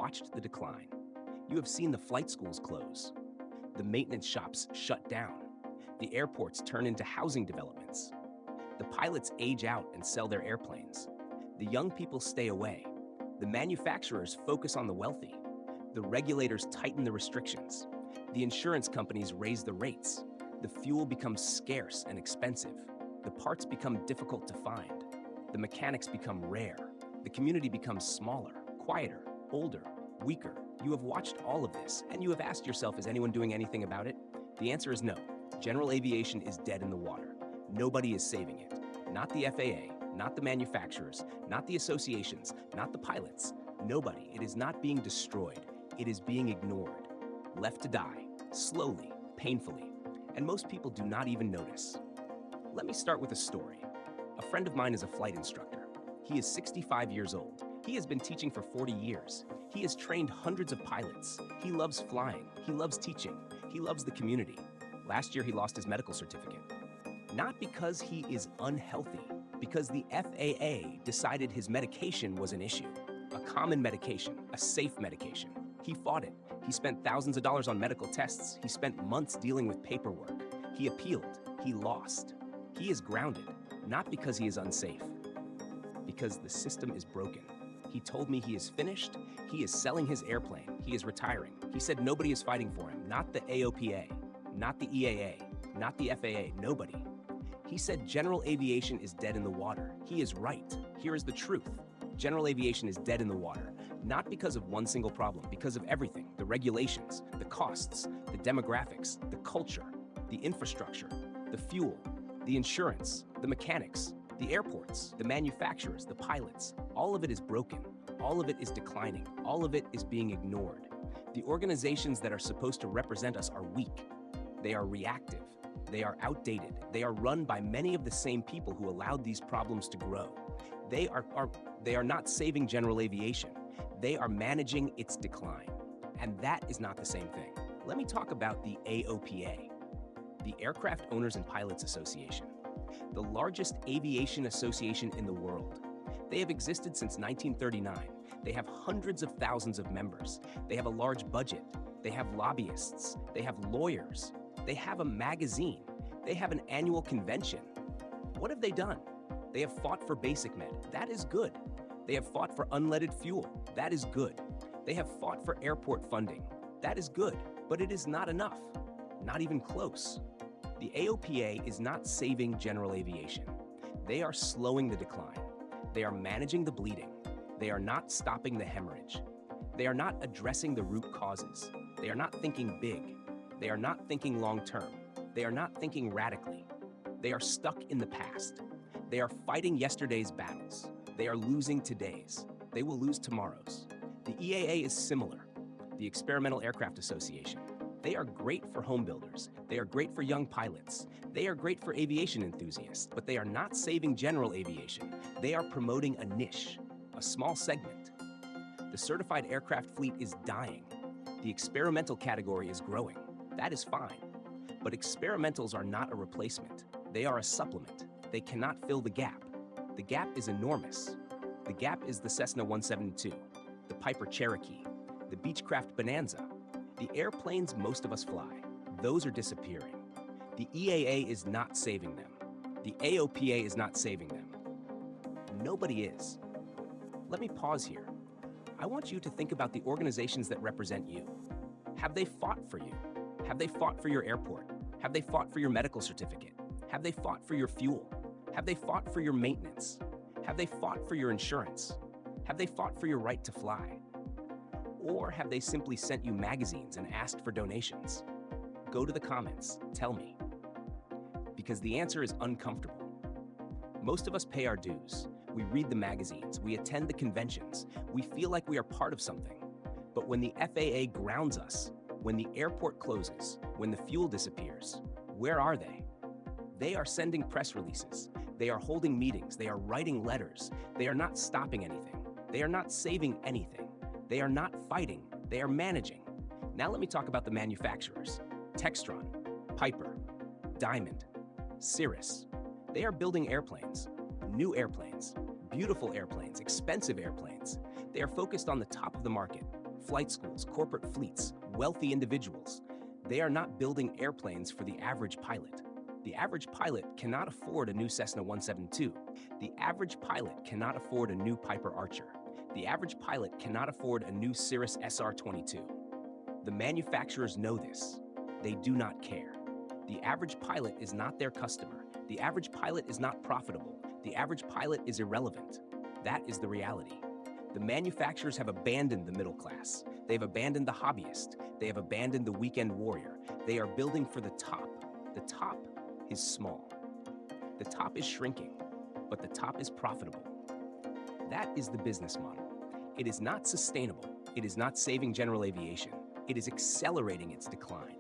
watched the decline. You have seen the flight schools close, the maintenance shops shut down, the airports turn into housing developments. The pilots age out and sell their airplanes. The young people stay away. The manufacturers focus on the wealthy. The regulators tighten the restrictions. The insurance companies raise the rates. The fuel becomes scarce and expensive. The parts become difficult to find. The mechanics become rare. The community becomes smaller, quieter, older, weaker. You have watched all of this, and you have asked yourself, is anyone doing anything about it? The answer is no. General aviation is dead in the water. Nobody is saving it. Not the FAA, not the manufacturers, not the associations, not the pilots. Nobody. It is not being destroyed. It is being ignored. Left to die, slowly, painfully. And most people do not even notice. Let me start with a story. A friend of mine is a flight instructor. He is 65 years old. He has been teaching for 40 years. He has trained hundreds of pilots. He loves flying. He loves teaching. He loves the community. Last year, he lost his medical certificate. Not because he is unhealthy, because the FAA decided his medication was an issue. A common medication, a safe medication. He fought it. He spent thousands of dollars on medical tests. He spent months dealing with paperwork. He appealed. He lost. He is grounded, not because he is unsafe, because the system is broken. He told me he is finished. He is selling his airplane. He is retiring. He said nobody is fighting for him, not the AOPA, not the EAA, not the FAA, nobody. He said general aviation is dead in the water. He is right. Here is the truth. General aviation is dead in the water, not because of one single problem, because of everything, the regulations, the costs, the demographics, the culture, the infrastructure, the fuel, the insurance, the mechanics, the airports, the manufacturers, the pilots. All of it is broken. All of it is declining. All of it is being ignored. The organizations that are supposed to represent us are weak. They are reactive. They are outdated. They are run by many of the same people who allowed these problems to grow. They are not saving general aviation. They are managing its decline. And that is not the same thing. Let me talk about the AOPA, the Aircraft Owners and Pilots Association, the largest aviation association in the world. They have existed since 1939. They have hundreds of thousands of members. They have a large budget. They have lobbyists. They have lawyers. They have a magazine. They have an annual convention. What have they done? They have fought for basic med. That is good. They have fought for unleaded fuel. That is good. They have fought for airport funding. That is good, but it is not enough. Not even close. The AOPA is not saving general aviation. They are slowing the decline. They are managing the bleeding. They are not stopping the hemorrhage. They are not addressing the root causes. They are not thinking big. They are not thinking long-term. They are not thinking radically. They are stuck in the past. They are fighting yesterday's battles. They are losing today's. They will lose tomorrow's. The EAA is similar. The Experimental Aircraft Association. They are great for home builders. They are great for young pilots. They are great for aviation enthusiasts, but they are not saving general aviation. They are promoting a niche, a small segment. The certified aircraft fleet is dying. The experimental category is growing. That is fine. But experimentals are not a replacement. They are a supplement. They cannot fill the gap. The gap is enormous. The gap is the Cessna 172, the Piper Cherokee, the Beechcraft Bonanza, the airplanes most of us fly. Those are disappearing. The EAA is not saving them. The AOPA is not saving them. Nobody is. Let me pause here. I want you to think about the organizations that represent you. Have they fought for you? Have they fought for your airport? Have they fought for your medical certificate? Have they fought for your fuel? Have they fought for your maintenance? Have they fought for your insurance? Have they fought for your right to fly? Or have they simply sent you magazines and asked for donations? Go to the comments, tell me. Because the answer is uncomfortable. Most of us pay our dues. We read the magazines, we attend the conventions, we feel like we are part of something. But when the FAA grounds us, when the airport closes, when the fuel disappears, where are they? They are sending press releases. They are holding meetings. They are writing letters. They are not stopping anything. They are not saving anything. They are not fighting. They are managing. Now let me talk about the manufacturers. Textron, Piper, Diamond, Cirrus. They are building airplanes, new airplanes, beautiful airplanes, expensive airplanes. They are focused on the top of the market, flight schools, corporate fleets, wealthy individuals. They are not building airplanes for the average pilot. The average pilot cannot afford a new Cessna 172. The average pilot cannot afford a new Piper Archer. The average pilot cannot afford a new Cirrus SR-22. The manufacturers know this. They do not care. The average pilot is not their customer. The average pilot is not profitable. The average pilot is irrelevant. That is the reality. The manufacturers have abandoned the middle class. They've abandoned the hobbyist. They have abandoned the weekend warrior. They are building for the top. The top is small. The top is shrinking, but the top is profitable. That is the business model. It is not sustainable. It is not saving general aviation. It is accelerating its decline.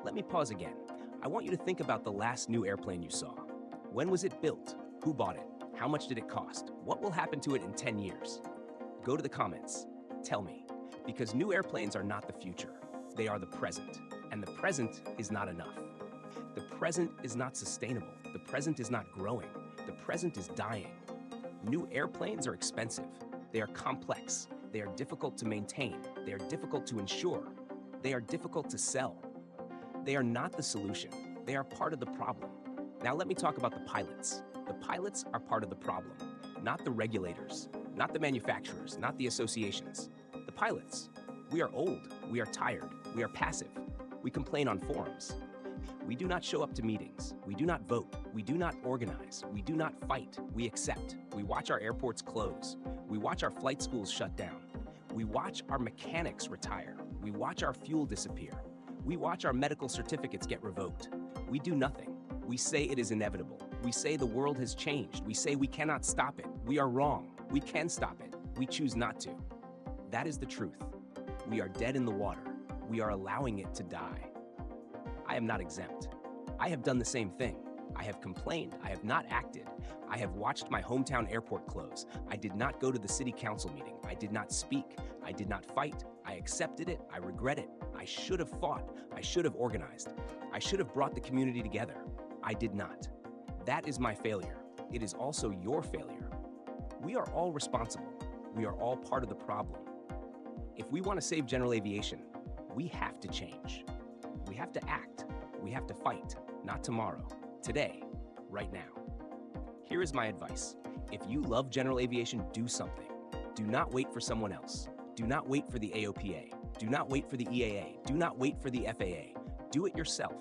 Let me pause again. I want you to think about the last new airplane you saw. When was it built? Who bought it? How much did it cost? What will happen to it in 10 years? Go to the comments. Tell me. Because new airplanes are not the future. They are the present. And the present is not enough. The present is not sustainable. The present is not growing. The present is dying. New airplanes are expensive. They are complex. They are difficult to maintain. They are difficult to insure. They are difficult to sell. They are not the solution. They are part of the problem. Now let me talk about the pilots. The pilots are part of the problem, not the regulators, not the manufacturers, not the associations. The pilots. We are old. We are tired. We are passive. We complain on forums. We do not show up to meetings. We do not vote. We do not organize. We do not fight. We accept. We watch our airports close. We watch our flight schools shut down. We watch our mechanics retire. We watch our fuel disappear. We watch our medical certificates get revoked. We do nothing. We say it is inevitable. We say the world has changed. We say we cannot stop it. We are wrong. We can stop it. We choose not to. That is the truth. We are dead in the water. We are allowing it to die. I am not exempt. I have done the same thing. I have complained. I have not acted. I have watched my hometown airport close. I did not go to the city council meeting. I did not speak. I did not fight. I accepted it. I regret it. I should have fought. I should have organized. I should have brought the community together. I did not. That is my failure. It is also your failure. We are all responsible. We are all part of the problem. If we want to save general aviation, we have to change. We have to act. We have to fight, not tomorrow, today, right now. Here is my advice. If you love general aviation, do something. Do not wait for someone else. Do not wait for the AOPA. Do not wait for the EAA. Do not wait for the FAA. Do it yourself.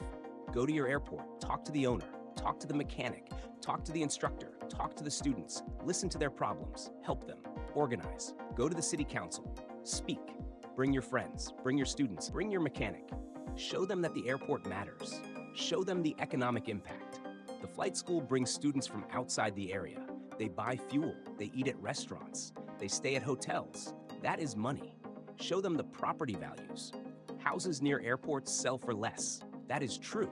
Go to your airport, talk to the owner, talk to the mechanic, talk to the instructor, talk to the students, listen to their problems, help them, organize, go to the city council, speak, bring your friends, bring your students, bring your mechanic. Show them that the airport matters. Show them the economic impact. The flight school brings students from outside the area. They buy fuel, they eat at restaurants, they stay at hotels. That is money. Show them the property values. Houses near airports sell for less. That is true.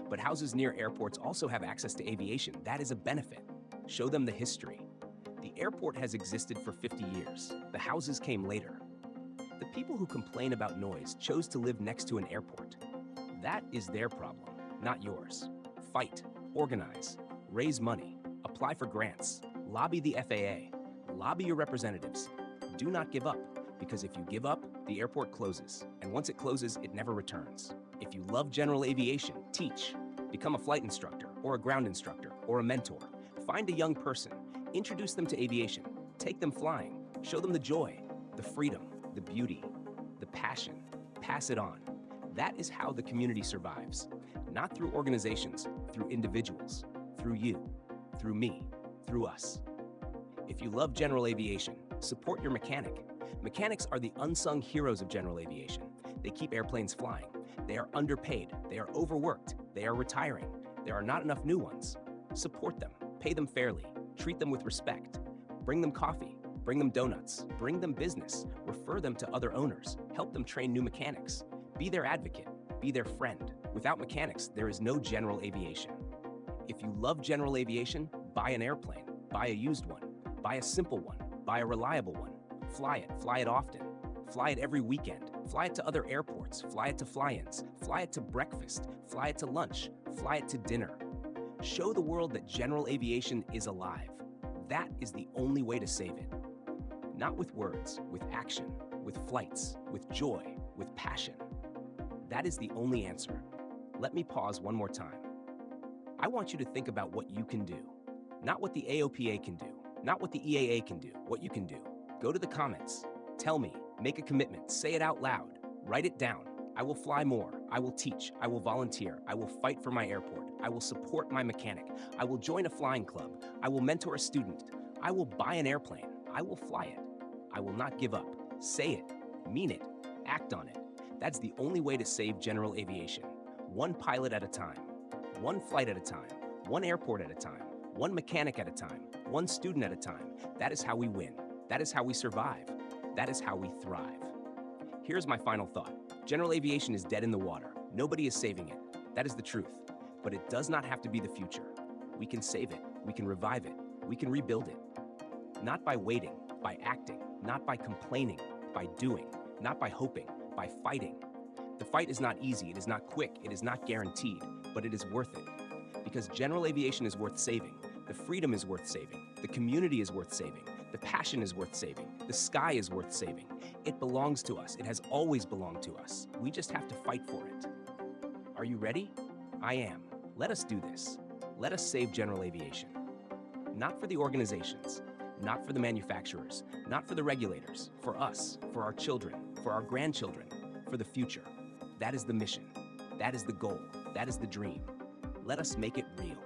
But houses near airports also have access to aviation. That is a benefit. Show them the history. The airport has existed for 50 years. The houses came later. The people who complain about noise chose to live next to an airport. That is their problem, not yours. Fight, organize, raise money, apply for grants, lobby the FAA, lobby your representatives. Do not give up, because if you give up, the airport closes, and once it closes, it never returns. If you love general aviation, teach. Become a flight instructor, or a ground instructor, or a mentor. Find a young person, introduce them to aviation, take them flying, show them the joy, the freedom, the beauty, the passion. Pass it on. That is how the community survives. Not through organizations, through individuals, through you, through me, through us. If you love general aviation, support your mechanic. Mechanics are the unsung heroes of general aviation. They keep airplanes flying. They are underpaid. They are overworked. They are retiring. There are not enough new ones. Support them. Pay them fairly. Treat them with respect. Bring them coffee. Bring them donuts. Bring them business. Refer them to other owners. Help them train new mechanics. Be their advocate. Be their friend. Without mechanics, there is no general aviation. If you love general aviation, buy an airplane. Buy a used one. Buy a simple one. Buy a reliable one. Fly it often. Fly it every weekend. Fly it to other airports. Fly it to fly-ins. Fly it to breakfast. Fly it to lunch. Fly it to dinner. Show the world that general aviation is alive. That is the only way to save it. Not with words, with action. with flights, with joy, with passion. That is the only answer. Let me pause one more time. I want you to think about what you can do. Not what the AOPA can do, not what the EAA can do, what you can do. Go to the comments. Tell me, make a commitment, say it out loud, write it down. I will fly more, I will teach, I will volunteer, I will fight for my airport, I will support my mechanic, I will join a flying club, I will mentor a student, I will buy an airplane, I will fly it. I will not give up. Say it, mean it, act on it. That's the only way to save general aviation. One pilot at a time, one flight at a time, one airport at a time, one mechanic at a time, one student at a time. That is how we win. That is how we survive. That is how we thrive. Here's my final thought. General aviation is dead in the water. Nobody is saving it. That is the truth. But it does not have to be the future. We can save it. We can revive it. We can rebuild it. Not by waiting, by acting, not by complaining, by doing, not by hoping, by fighting. The fight is not easy. It is not quick. It is not guaranteed, but it is worth it. Because general aviation is worth saving. The freedom is worth saving. The community is worth saving. The passion is worth saving. The sky is worth saving. It belongs to us. It has always belonged to us. We just have to fight for it. Are you ready? I am. Let us do this. Let us save general aviation. Not for the organizations, not for the manufacturers, not for the regulators, for us, for our children, for our grandchildren, for the future. That is the mission. That is the goal. That is the dream. Let us make it real.